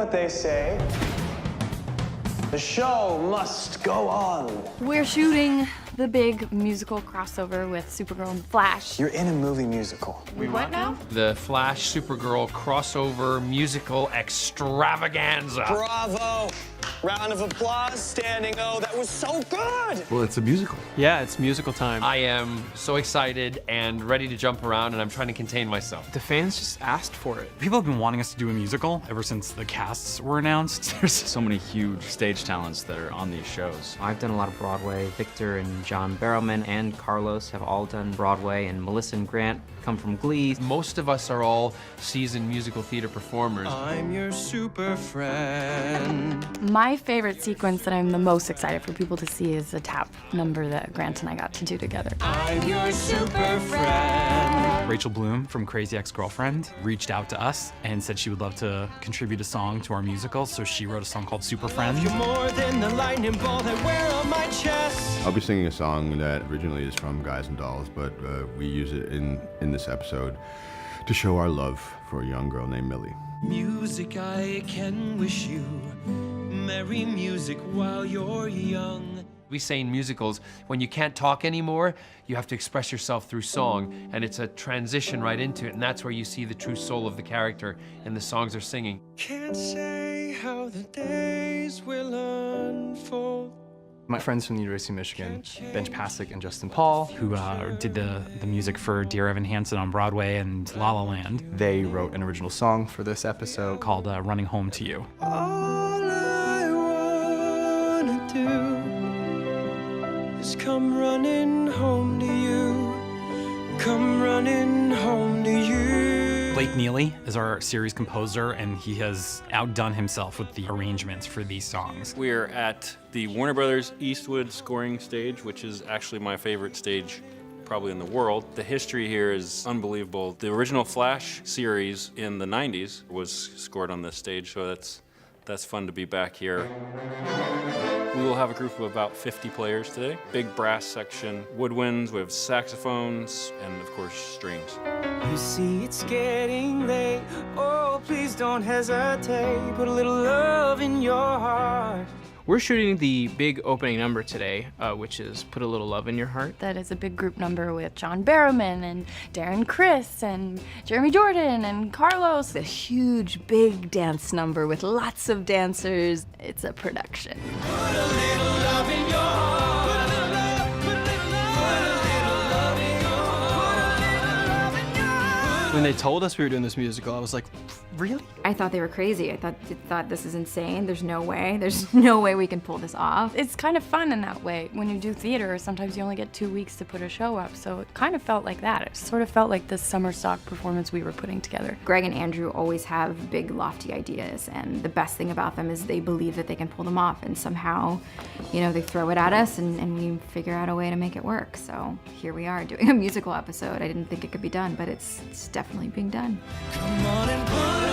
what they say. The show must go on. We're shooting the big musical crossover with Supergirl and Flash. You're in a movie musical. What now? The Flash Supergirl crossover musical extravaganza. Bravo! Round of applause, standing O. That was so good! Well, it's a musical. Yeah, it's musical time. I am so excited and ready to jump around, and I'm trying to contain myself. The fans just asked for it. People have been wanting us to do a musical ever since the casts were announced. There's so many huge stage talents that are on these shows. I've done a lot of Broadway. Victor and John Barrowman and Carlos have all done Broadway, and Melissa and Grant come from Glee. Most of us are all seasoned musical theater performers. I'm your super friend. My favorite sequence that I'm the most excited for people to see is the tap number that Grant and I got to do together. I'm your super friend. Rachel Bloom from Crazy Ex-Girlfriend reached out to us and said she would love to contribute a song to our musical, so she wrote a song called Super Friends. You're more than the lightning bolt I wear on my chest. I'll be singing a song that originally is from Guys and Dolls, but we use it in this episode to show our love for a young girl named Millie. Music I can wish you. Merry music while you're young. We say in musicals, when you can't talk anymore, you have to express yourself through song, and it's a transition right into it, and that's where you see the true soul of the character in the songs they're singing. Can't say how the days will unfold. My friends from the University of Michigan, Benj Pasek and Justin Paul, who did the music for Dear Evan Hansen on Broadway and La La Land. they wrote an original song for this episode called Called Running Home to You. All I wanna do is come running home to you. Come running home to you. Blake Neely is our series composer, and he has outdone himself with the arrangements for these songs. We're at the Warner Brothers Eastwood scoring stage, which is actually my favorite stage probably in the world. The history here is unbelievable. The original Flash series in the 90s was scored on this stage, so that's fun to be back here. We will have a group of about 50 players today. Big brass section, woodwinds, we have saxophones, and of course strings. You see it's getting late. Oh, please don't hesitate. Put a little love in your heart. We're shooting the big opening number today, which is Put a Little Love in Your Heart. That is a big group number with John Barrowman and Darren Criss and Jeremy Jordan and Carlos. A huge, big dance number with lots of dancers. It's a production. Put a little love in your heart. Put a little love, put a little love. Put a little love in your heart. Put a little love in your heart. When they told us we were doing this musical, I was like, really? I thought they were crazy. I thought this is insane. There's no way. There's no way we can pull this off. It's kind of fun in that way. When you do theater, sometimes you only get 2 weeks to put a show up, so it kind of felt like that. It sort of felt like this summer stock performance we were putting together. Greg and Andrew always have big, lofty ideas, and the best thing about them is they believe that they can pull them off, and somehow, they throw it at us, and we figure out a way to make it work. So here we are doing a musical episode. I didn't think it could be done, but it's definitely being done. Come on and put